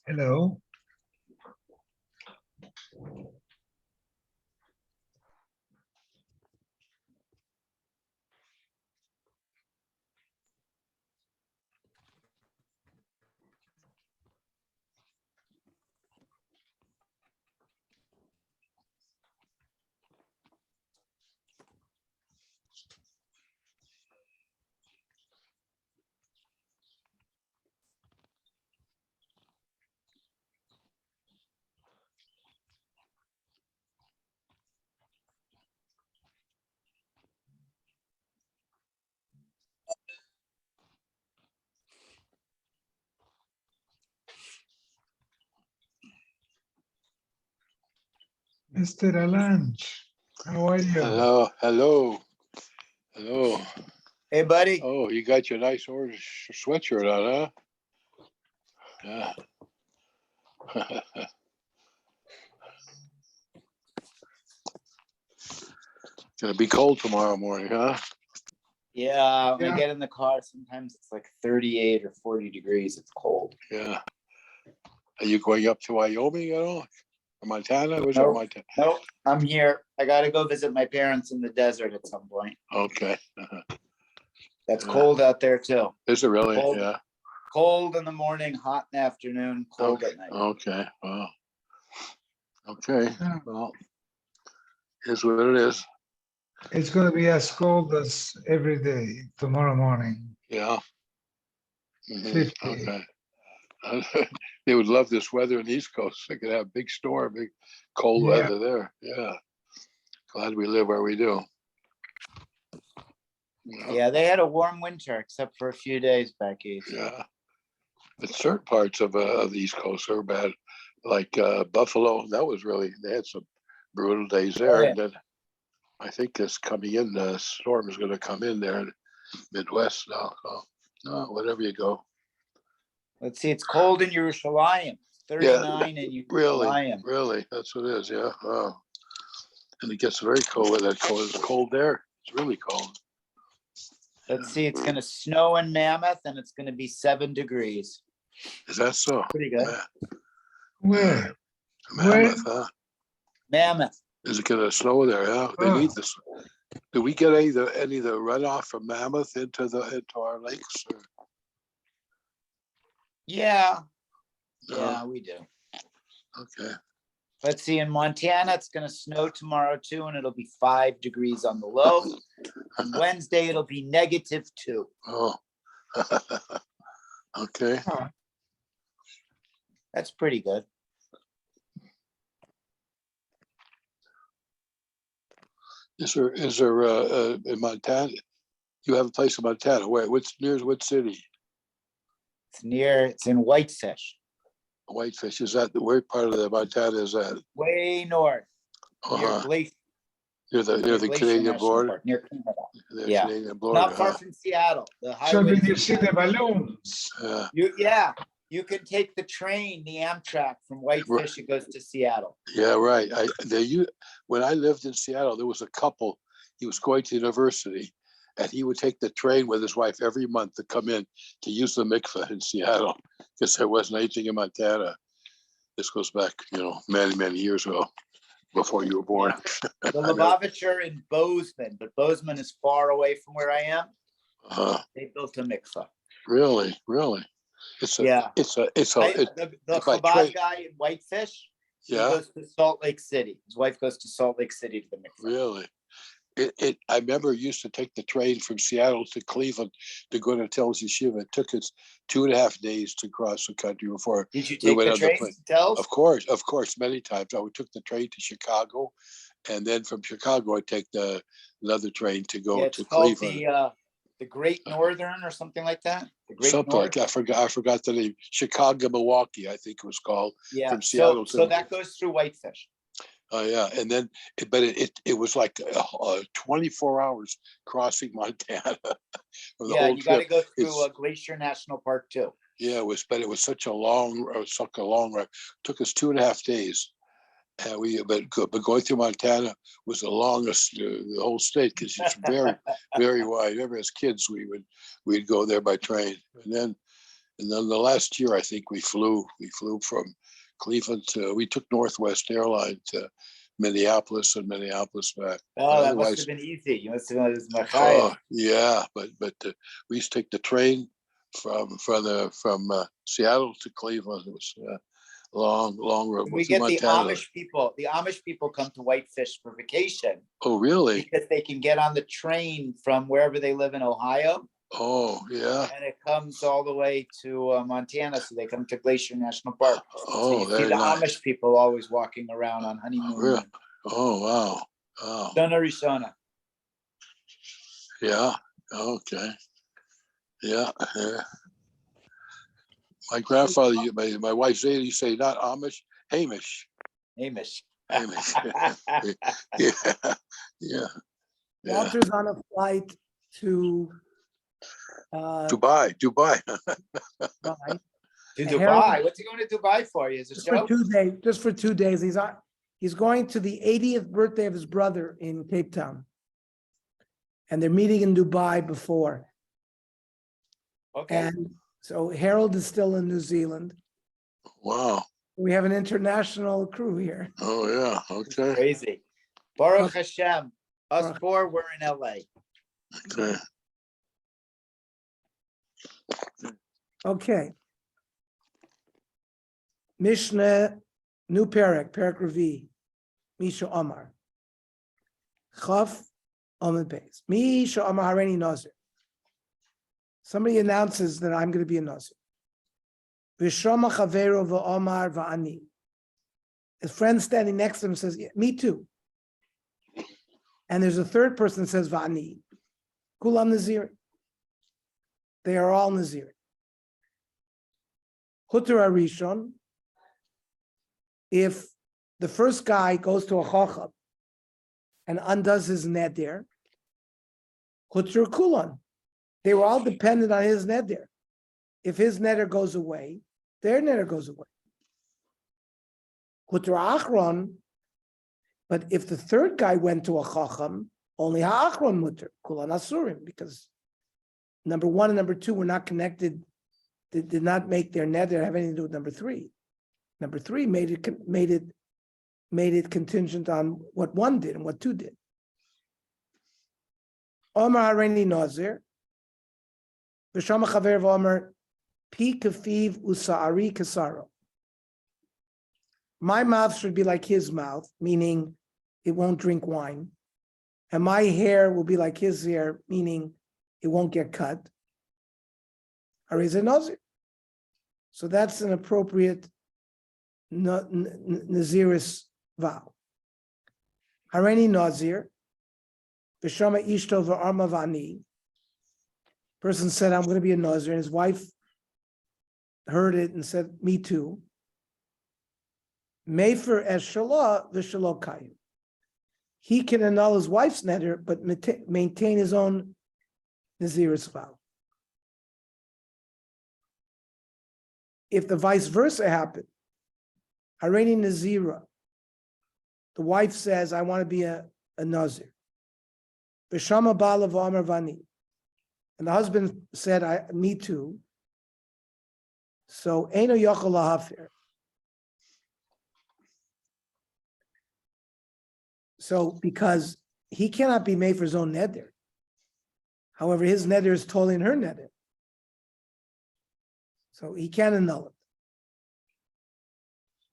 Hello. Mr. Alange, how are you? Hello. Hey, buddy. Oh, you got your nice orange sweatshirt on, huh? Yeah. It's gonna be cold tomorrow morning, huh? Yeah, when I get in the car, sometimes it's like 38 or 40 degrees. It's cold. Yeah. Are you going up to Wyoming at all? Or Montana? Was Nope. it Montana? Nope, I'm here. I got to go visit my parents in the desert at some point. Okay. That's cold out there too. Is it really? Cold. Yeah. Cold in the morning, hot in the afternoon, cold at night. Okay. Well. Okay. Well, here's what it is. It's going to be as cold as every day tomorrow morning. Yeah. 50. Okay. They would love this weather in the East Coast. They could have big storm, big cold weather there. Yeah. Glad we live where we do. Yeah, they had a warm winter except for a few days back east. Yeah. But certain parts of the East Coast are bad. Like Buffalo, that was really, they had some brutal days there. Oh, yeah. And then I think this coming in, the storm is going to come in there in Midwest now. So, whatever you go. Let's see, it's cold in Yerushalayim. 39 in Yerushalayim. Really, that's what it is. Yeah. Oh. And it gets very cold with that cold. It's cold there. It's really cold. Let's see, it's going to snow in Mammoth and it's going to be 7 degrees. Is that so? Pretty good. Where? Mammoth, huh? Mammoth. Is it going to snow there? Yeah. They need this. Do we get any of the runoff from Mammoth into our lakes? Or? Yeah. Yeah, we do. Okay. Let's see, in Montana, it's going to snow tomorrow too, and it'll be 5 degrees on the low. On Wednesday, it'll be -2. Oh. Okay. That's pretty good. Is there in Montana? You have a place in Montana. Where? What's near? What city? It's in Whitefish. Whitefish. Is that where part of the Montana is that? Way north. Near Glacier. Near the Canadian border. Near Canada. Yeah. Canadian border. Not far from Seattle. So did you see the balloons? You can take the train, the Amtrak from Whitefish. It goes to Seattle. Yeah, right. When I lived in Seattle, there was a couple. He was going to university, and he would take the train with his wife every month to come in to use the mikveh in Seattle because there wasn't anything in Montana. This goes back, many, many years ago, before you were born. Yeah. The Lubavitch are in Bozeman, but Bozeman is far away from where I am. They built a mikveh. Really? The Chabad guy in Whitefish. He goes to Salt Lake City. His wife goes to Salt Lake City to the mikveh. Really? I remember used to take the train from Seattle to Cleveland to go to Tel's Yeshiva. It took us 2.5 days to cross the country before. Did you take the train to Tel's? Of course, many times. I took the train to Chicago, and then from Chicago I take another train to go to Cleveland. The Great Northern or something like that. Like I forgot the name. Chicago, Milwaukee, I think it was called. Yeah. From Seattle. So that goes through Whitefish. Oh yeah, and then, but it was like 24 hours crossing Montana. You got to go through Glacier National Park too. Yeah, but it was such a long ride. It took us 2.5 days. But going through Montana was the longest the whole state because it's very, very wide. Remember, as kids, we'd go there by train, and then And then the last year, I think we flew from Cleveland we took Northwest Airline to Minneapolis and Minneapolis back. Oh, that must have been easy. You must have been this Oh Machaya. yeah, but we used to take the train from Seattle to Cleveland. It was long road. We get the Amish people. The Amish people come to Whitefish for vacation Oh really? because they can get on the train from wherever they live in Ohio, Oh yeah. and it comes all the way to Montana. So they come to Glacier National Park. So Oh, you see very the nice. Amish people always walking around on honeymoon. Really? Oh wow. Wow. Shona Rishona. Yeah. Okay. Yeah. Yeah. My grandfather, my wife Zeta, you say not Amish, Hamish. Amish. Hamish. Yeah. Yeah. Yeah. Walter's on a flight to Dubai. Dubai To Harold- Dubai. What's he going to Dubai for? Is a just show? for 2 days. Just for 2 days, he's going to the 80th birthday of his brother in Cape Town, and they're meeting in Dubai before. Okay. And so Harold is still in New Zealand. Wow. We have an international crew here. Oh yeah. Okay. Crazy. Baruch Hashem. Us Baruch. four, we're in LA. Okay. Okay. Mishnah, new Perek Revi, Misha Omar. Chaf Omid Beis. Misha Omar Hareni Nazir. Somebody announces that I'm going to be a Nazir. Vishama Chavero v'Omar v'Ani. His friend standing next to him says, yeah, me too. And there's a third person that says v'Ani. Kulam Nazir. They are all Nazir. Hutter Arishon. If the first guy goes to a chacham and undoes his neder, Hutter Kulon. They were all dependent on his neder. If his neder goes away, their neder goes away. Hutter Achron, but if the third guy went to a chacham, only ha'achron mutter, Kulon asurim, because number one and number two were not connected. They did not make their neder have anything to do with number three. Number three made it contingent on what one did and what two did. Omar Hareni Nazir, V'shama Chaver v'Omar Pi Kafiv Usa'ari Kasaro. My mouth should be like his mouth, meaning it won't drink wine, and my hair will be like his hair, meaning it won't get cut. Harei Nazir. So that's an appropriate Nezirus vow. Hareni Nazir, V'shama Ishto v'Arma v'Ani. Person said, I'm going to be a Nazir, and his wife heard it and said, me too. Mefer es shalah v'shalot kayim. He can annul his wife's neder, but maintain his own Nezirus vow. If the vice versa happened, Hareni Nazira, the wife says, I want to be a Nazir. V'shama ba'ala v'amar vani. And the husband said, me too. So, Eino yochel lahafir. So, because he cannot be made for his own neder. However, his neder is totally in her neder. So he can't annul it.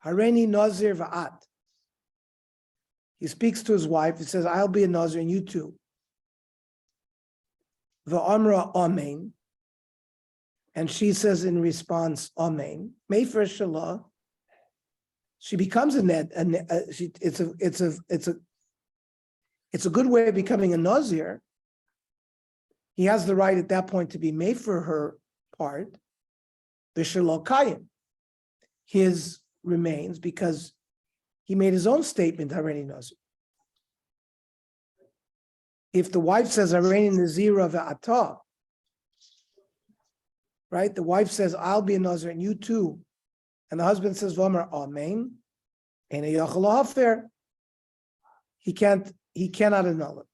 Hareni Nazir va'at. He speaks to his wife. He says, I'll be a Nazir and you too. Va'amra amen. And she says in response, amen. Mefer shalah. She becomes a ned. It's a good way of becoming a Nazir. He has the right at that point to be made for her part. V'shalot kayim. His remains because he made his own statement, Hareni Nazir. If the wife says, Hareni Nazira v'ata, right? The wife says, I'll be a Nazir and you too. And the husband says, V'amar amen. And a yochel lahafir. He cannot annul it.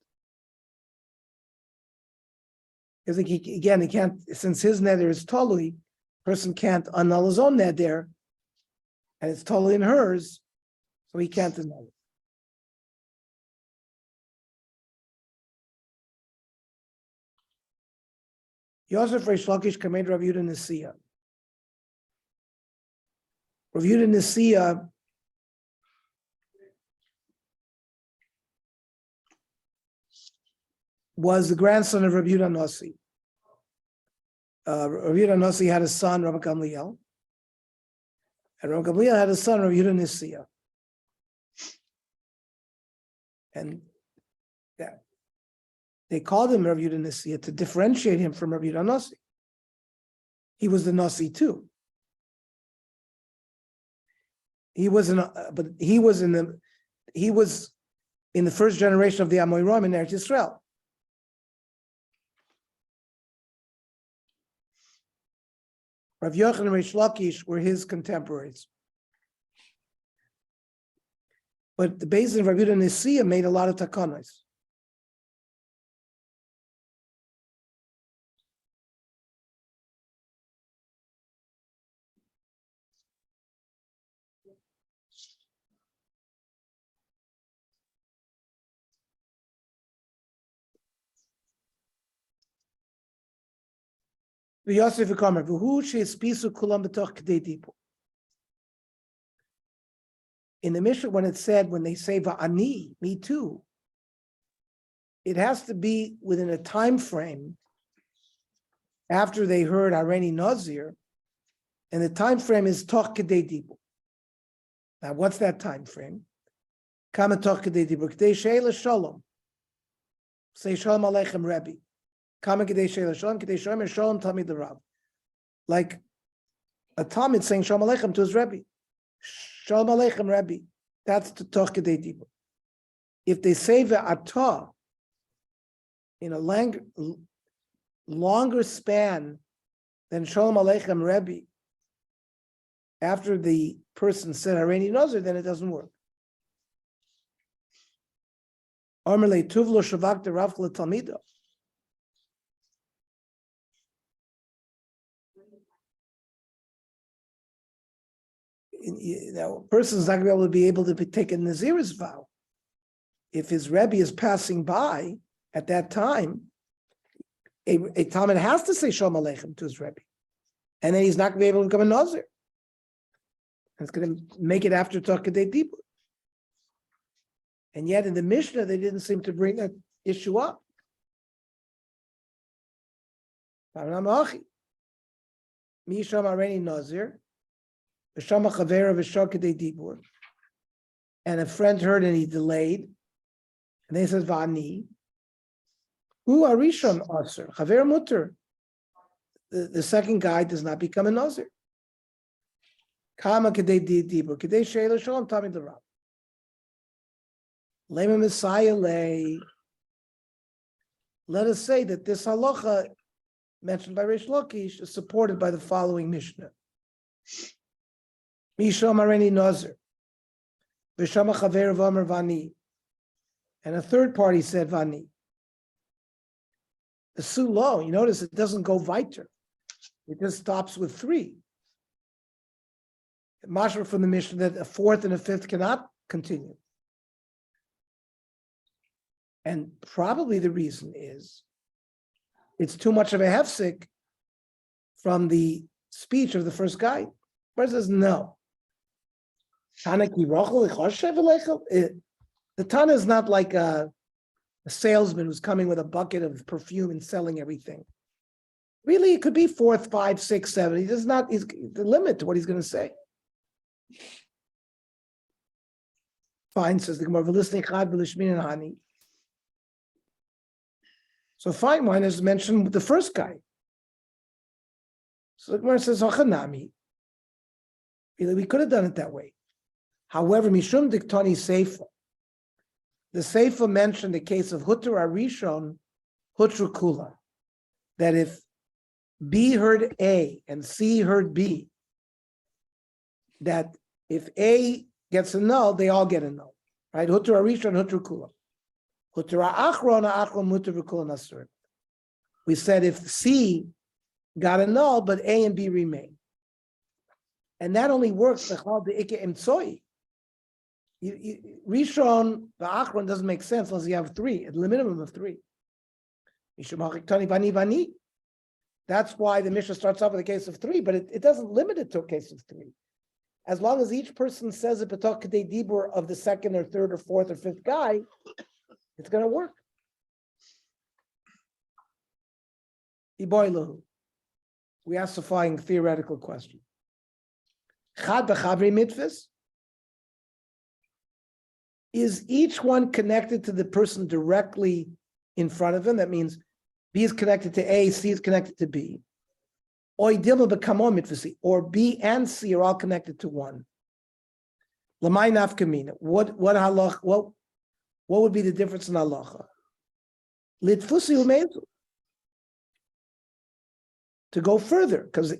Because he can't, since his neder is totally, Person can't annul his own neder, and it's totally in hers, so he can't annul it. Yosef Reish Lakish Kamed Rav Yehuda Nesiya. Rav Yehuda Nesiya was the grandson of Rav Yehuda Nossi. Rav Yehuda Nossi had a son, Rav Gamliel, and Rav Gamliel had a son, Rav Yehuda Nesiya. And they called him Rav Yehuda Nesiya to differentiate him from Rav Yehuda Nossi. He was the Nossi too. He was in the first generation of the Amoraim in Eretz Yisrael. Rav Yochanan and Reish Lakish were his contemporaries. But the basis of Rav Yehuda Nesiya made a lot of takanos. In the Mishnah, when it said, when they say va'ani, me too, it has to be within a time frame after they heard Hareni Nazir, and the time frame is toch kedei dibur. Now, what's that time frame? Kama toch kedei dibur, kedei she'ela shalom. Say shalom aleichem Rebbe. Kama kedei she'ela shalom, kedei shalom tamid l'Rav. Like a Talmud saying shalom aleichem to his Rebbe. Shalom aleichem Rebbe. That's the toch kedei dibur. If they say ve'atah in a longer span than shalom aleichem Rebbe, after the person said Hareni Nazir, then it doesn't work. Amarle tuvlo shavak de Rav Talmido. Now, a person's not going to be able to take a Nazir's vow. If his Rebbe is passing by at that time, a Talmud has to say Shalom Aleichem to his Rebbe. And then he's not going to be able to become a Nazir. And it's going to make it after Toch Kedei Dibur. And yet in the Mishnah, they didn't seem to bring that issue up. Misham Hareni Nazir. And a friend heard and he delayed. And they said, Vani. Who are Rishon Aser? Chaver Mutter. The second guy does not become a Nazir. Kama Kedei Dibur. Kedei Sheila Shalom Tamid L'Rav. Lema Messiah Lei. Let us say that this halacha mentioned by Reish Lakish is supported by the following Mishnah. Misham Hareni Nazir, V'shama Chaver V'Amar Vani, and a third party said Vani. The Sulo, you notice it doesn't go weiter; it just stops with three. Mashra from the Mishnah that a fourth and a fifth cannot continue, and probably the reason is it's too much of a hefsek from the speech of the first guy. Where says no. The Tana is not like a salesman who's coming with a bucket of perfume and selling everything. Really, it could be 4th, 5, 6, 7. He does not, he's the limit to what he's going to say. Fine, says the Gemara. So fine wine is mentioned with the first guy. So the Gemara says, we could have done it that way. However, Mishum Diktani Seifa, the Seifa mentioned the case of Hutter Arishon, Hutru Kula, that if B heard A and C heard B, that if A gets a null, they all get a null, right? Hutter Arishon, Hutru Kula. Hutter Achron, Achron, Mutter Kula Nasur. We said if C got annulled, but A and B remain. And that only works the Ike Emtsoi. Rishon, the Achron doesn't make sense unless you have three, at the minimum of three. That's why the Mishnah starts off with a case of three, but it doesn't limit it to a case of three. As long as each person says a B'tok Kedei Dibur of the second or third or fourth or fifth guy, it's going to work. We ask a flying theoretical question. Chad b'chavri mitzvahs. Is each one connected to the person directly in front of him? That means B is connected to A, C is connected to B. Or B and C are all connected to one. Lamai nafkamina. What would be the difference in halacha? Litfusi umezu. To go further, because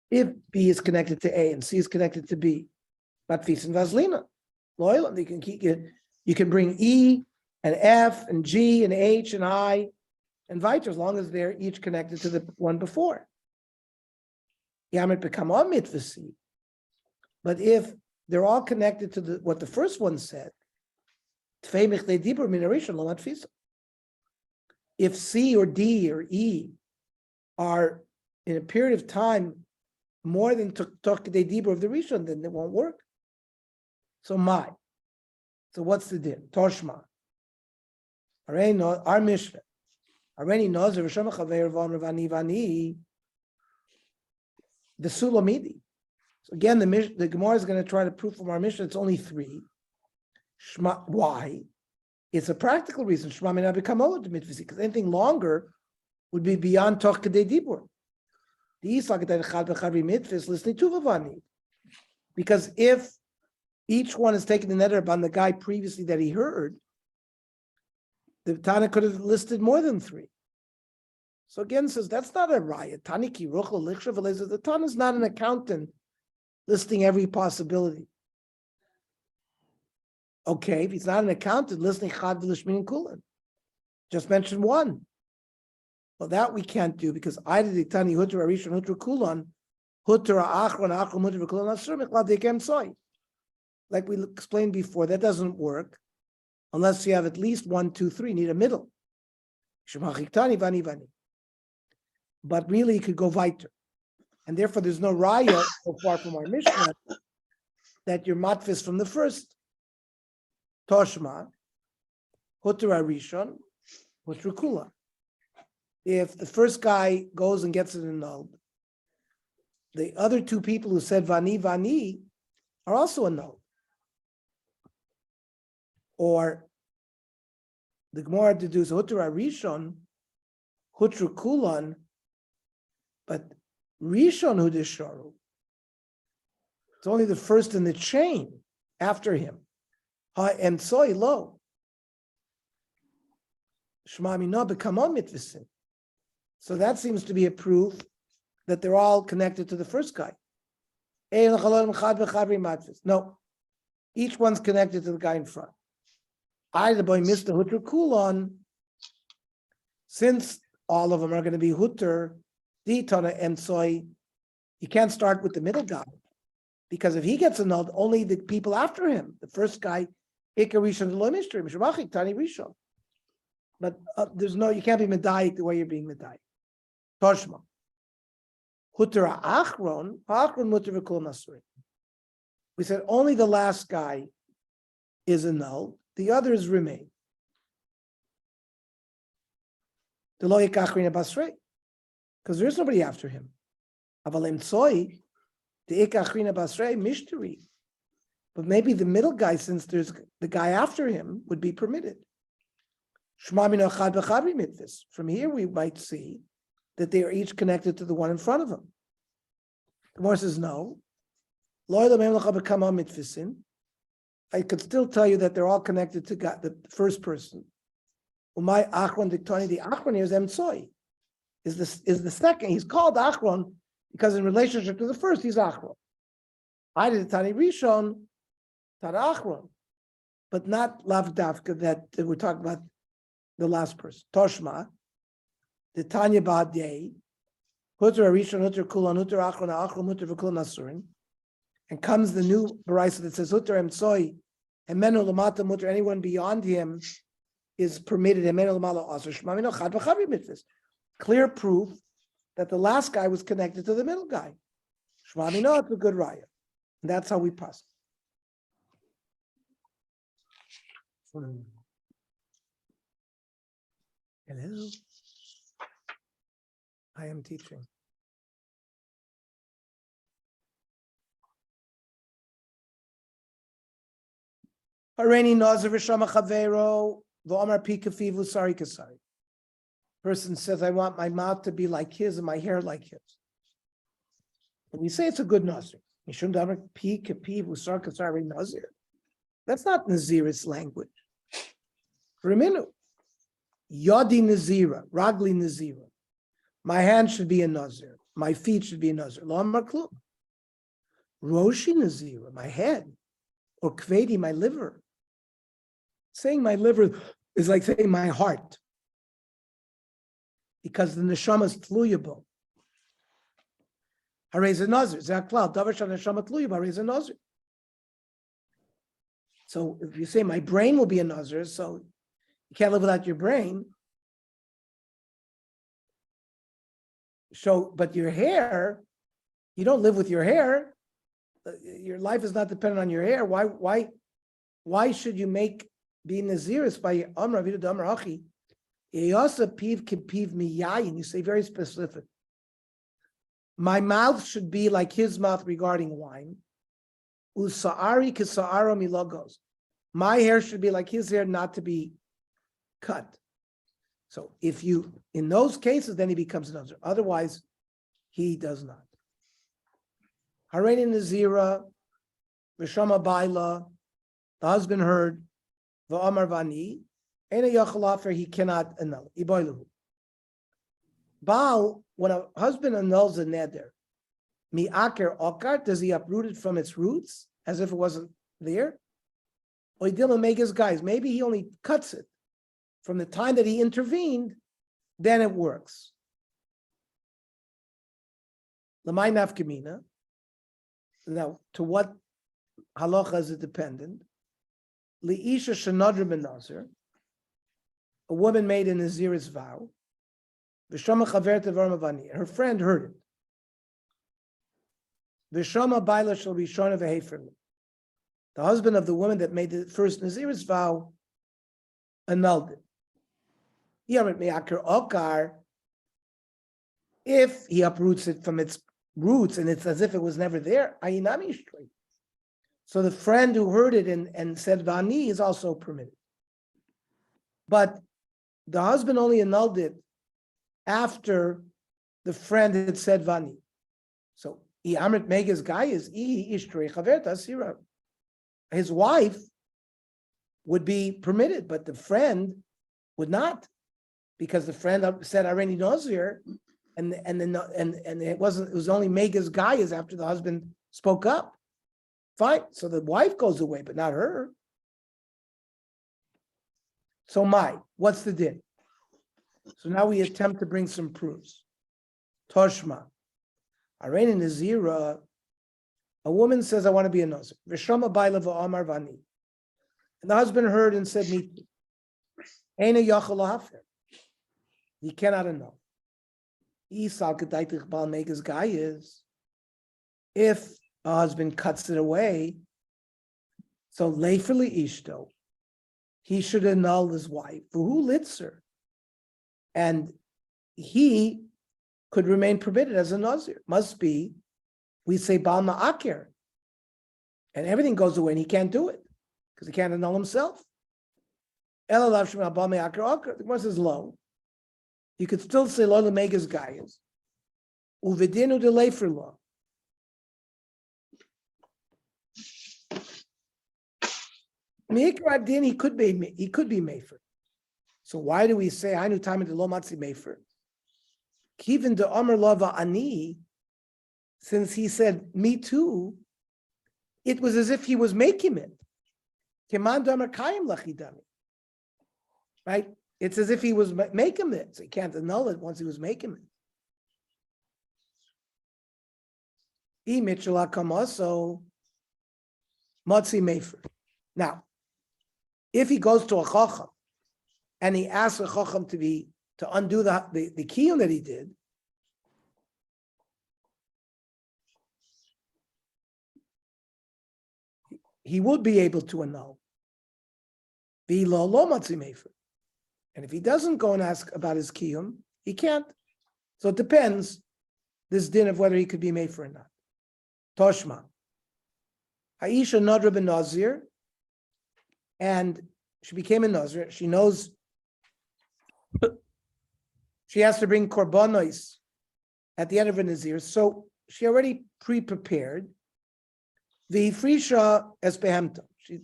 if B is connected to A and C is connected to B, matfis and vaslina, loyal, you can bring E and F and G and H and I and weiter, as long as they're each connected to the one before. Yamet become a mitvasi. But if they're all connected to what the first one said, if C or D or E are in a period of time more than Tok Kedei Dibur of the Rishon, then it won't work. So what's the din? Toshma. Our Mishnah. Already knows the Rishon Chaver Vani Vani, the Sulamidi. So again, the Gemara is going to try to prove from our Mishnah it's only three. Shma, why? It's a practical reason. Shma may not become old to mitzvah because anything longer would be beyond Toch Kedei Dibur. The Isaac Chad B'Chavri mitzvah is listening to Vavani. Because if each one is taking the netter on the guy previously that he heard, the Tana could have listed more than three. So again, says that's not a riot. The Tana is not an accountant listing every possibility. Okay, if he's not an accountant, listening Chad V'Lishmin Kulan. Just mention one. Well, that we can't do because either the Tani Hutra Arishon Hutra Kulan, Hutra Achron Achron Hutra Kulan Asur Mechlad Dekem Soy. Like we explained before, that doesn't work unless you have at least 1, 2, 3. Need a middle. But really, you could go weiter, and therefore there's no raya so far from our Mishnah that you're matfis from the first. Toshma, Hutra Rishon, Hutra Kula. If the first guy goes and gets it annulled, the other two people who said Vani Vani are also annulled. Or the Gemara deduces Hutra Rishon, Hutra Kulan, but Rishon Hudisharu. It's only the first in the chain after him. And soy lo. Shmami no become on mitvisin. So that seems to be a proof that they're all connected to the first guy. No, each one's connected to the guy in front. I, the boy, Mr. Hutter Kulon, since all of them are going to be Hutter, Ditana, and Soy, you can't start with the middle guy. Because if he gets annulled, only the people after him, the first guy, Ikar Rishon Lo Mishter, Mishmachik Tani Rishon. But you can't be Medayik the way you're being Medayik. Toshma. Hutra Achron Mutter V'Kol Nasri. We said only the last guy is annulled, the others remain. The Lo Yikachrina Basrei, because there is nobody after him. Avalem Soy, the Ikachrina Basrei Mishteri. But maybe the middle guy, since there's the guy after him, would be permitted. From here, we might see that they are each connected to the one in front of them. The Gemara says no. I could still tell you that they're all connected to God, the first person. The Achron here is Emtsoi. Is the second. He's called Achron because in relationship to the first, he's Achron. I did Tani Rishon, Tani Achron, but not Lav Dafka that we're talking about the last person. Toshma, the Tanya Ba'adei, Hutter Arishon, Hutter Kulan, Hutter Achron, Achron, Hutter V'Kulan Asurin, and comes the new Baraisa that says Hutter Emtsoi, and Menu Lamata Mutter, anyone beyond him is permitted, and Menu Lamala Asur Shmamino Chad V'Chavi Mitzvahs. Clear proof that the last guy was connected to the middle guy. Shmamino, it's a good raya. And that's how we pass. Hello. I am teaching. Hareni Nazir V'Shama Chavero V'Omar Pi Kafivu Sari Kasari. Person says, I want my mouth to be like his and my hair like his. And we say it's a good Nazir. Mishum Damar Pi Kafivu Sari Kasari Nazir. That's not Nazir's language. For a minute. Yodi Nazira, Ragli Nazira. My hand should be a Nazir. My feet should be a Nazir. Lomar Klum. Roshi Nazira, my head. Or Kvedi, my liver. Saying my liver is like saying my heart. Because the neshama is tluyable. Harei Nazir, Zaklal, Davash neshama tluyable, Harei Nazir. So if you say my brain will be a Nazir, so you can't live without your brain. So, but your hair, you don't live with your hair. Your life is not dependent on your hair. Why should you make be Nazirus by Amra Vidu Damar Achi? Yasa piv kipiv miyayin. You say very specific. My mouth should be like his mouth regarding wine. Usaari kisaara milagos. My hair should be like his hair, not to be cut. So if you, in those cases, then he becomes a Nazir. Otherwise, he does not. Hareni Nazira, V'Shama Baila, the husband heard, V'Amar Vani, Ena Yachalafer, he cannot annul. Iboilahu. Baal, when a husband annuls a neder, Mi'aker Okar, does he uproot it from its roots, as if it wasn't there? Or he didn't make his guys. Maybe he only cuts it. From the time that he intervened, then it works. Lamai nafkamina. Now, to what halacha is it dependent? Liisha shenadra ben nazir. A woman made a Nazir's vow. V'shama chaver tevar mavani. Her friend heard it. V'shama baila shall be shona v'heferli. The husband of the woman that made the first Nazir's vow annulled it. If he uproots it from its roots and it's as if it was never there, so the friend who heard it and said Vani is also permitted. But the husband only annulled it after the friend had said Vani. So Amrit Mega's guy is his wife would be permitted, but the friend would not. Because the friend said already Nazir, and it was only Mega's guy is after the husband spoke up. Fine, so the wife goes away, but not her. So what's the din? So now we attempt to bring some proofs. Toshma, Arena Nazira, a woman says, I want to be a Nazir. V'shama baila v'amar vani. And the husband heard and said, me too. Eina yachal lahafer. He cannot annul. Isal Kedaitich Baal Mega's guy is if a husband cuts it away, so Leifeli Ishto, he should annul his wife. Who litzer? And he could remain permitted as a Nazir. Must be, we say Baal Ma'akir. And everything goes away and he can't do it because he can't annul himself. Elalav Shema Baal Ma'akir Akir. The Gemara is low. You could still say Lola Mega's Gaias. Uvedinu de Leifer law. Mikra Din, he could be Mefer. So why do we say I knew time in the Lo Matzi Mefer? Kivin de Omer Lava Ani, since he said me too, it was as if he was making it. Keman Domer Kayim Lachidami. Right? It's as if he was making it, so he can't annul it once he was making it. So Matzi Mefer. Now, if he goes to a Chacham and he asks a Chacham to undo the kiyum that he did, he would be able to annul. And if he doesn't go and ask about his kiyum, he can't. So it depends, this din of whether he could be made for or not. Toshma. Aisha Nadra ben Nazir, and she became a Nazir. She knows she has to bring korbanos at the end of a Nazir, so she already pre-prepared. The Frisha es behemta. She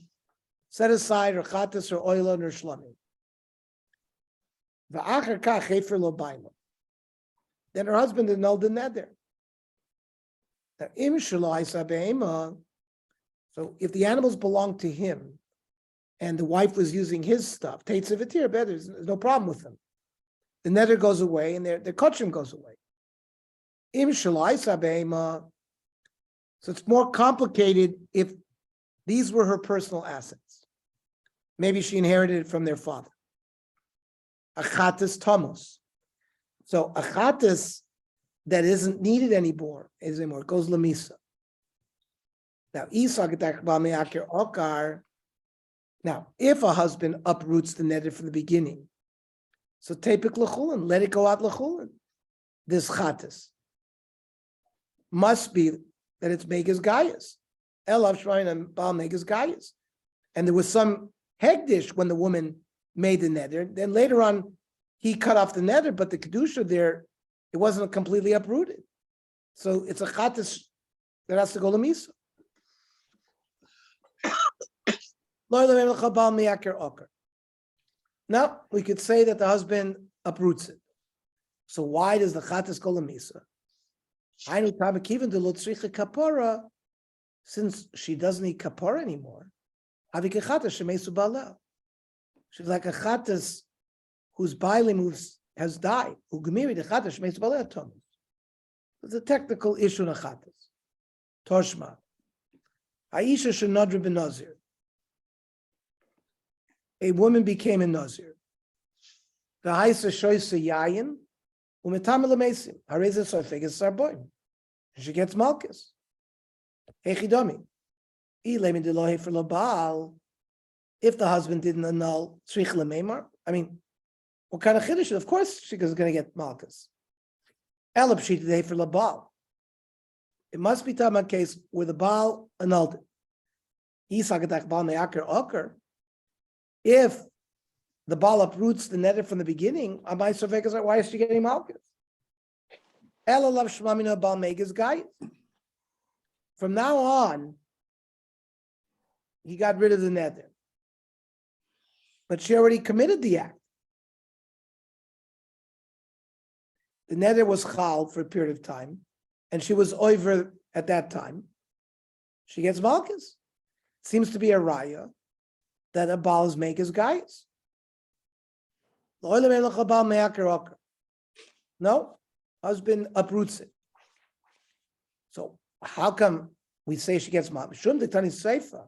set aside her chatas, her oil, and her shlamim. V'achar kach hefer lo baila. Then her husband annulled the neder. Now, im shelo isa behema. So if the animals belong to him, and the wife was using his stuff, teitzav v'tir, there's no problem with them. The neder goes away, and their kachim goes away. Im shelo isa behema. So it's more complicated if these were her personal assets. Maybe she inherited it from their father. Achatis Thomas. So achatis that isn't needed anymore, it goes lamisa. Now, now, if a husband uproots the neder from the beginning, so tepik l'chulin, let it go out l'chulin. This chatis must be that it's Megas Gaius. Elav Shmayin and Baal Megas Gaius. And there was some hegdish when the woman made the neder. Then later on, he cut off the neder, but the kedusha there, it wasn't completely uprooted. So it's a chatas that has to go to misa. Now we could say that the husband uproots it. So why does the chatas go to misa? Since she doesn't need kapara anymore, she's like a chatas whose bailim has died. It's a technical issue in a chatas. Toshma. Aisha shenadra ben Nazir. A woman became a Nazir. The haisa shoysa yayin umetam lemesim. Hareza sofeges sarboim. She gets malchus. Hechidami. Ilemin delohe for labal. If the husband didn't annul tzrich lemeimar, I mean, what kind of chiddush? Of course, she is going to get malchus. Elab shitidei for labal. It must be talking about a case where the baal annulled it. Yisagatach baal me'aker oker. If the baal uproots the neder from the beginning, why is she getting malchus? Elalav shmamina baal megas guy. From now on, he got rid of the neder. But she already committed the act. The neder was chal for a period of time, and she was over at that time. She gets malchus. Seems to be a raya that a baal is megas guys. No, husband uproots it. So how come we say she gets malchus? Shouldn't the Tani Seifa?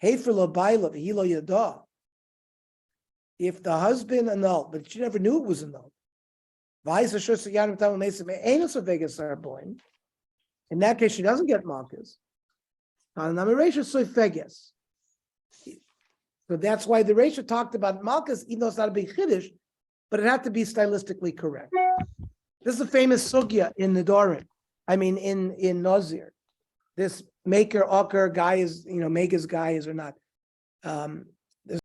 Hefer lo baila v'hi lo yada. If the husband annulled, but she never knew it was annulled. In that case, she doesn't get malchus. So that's why the Reisha talked about malchus, even though it's not a big chiddush, but it had to be stylistically correct. This is a famous sugya in Nedorim. I mean, in Nazir. This maker, ocker, guy is, make his guy is or not.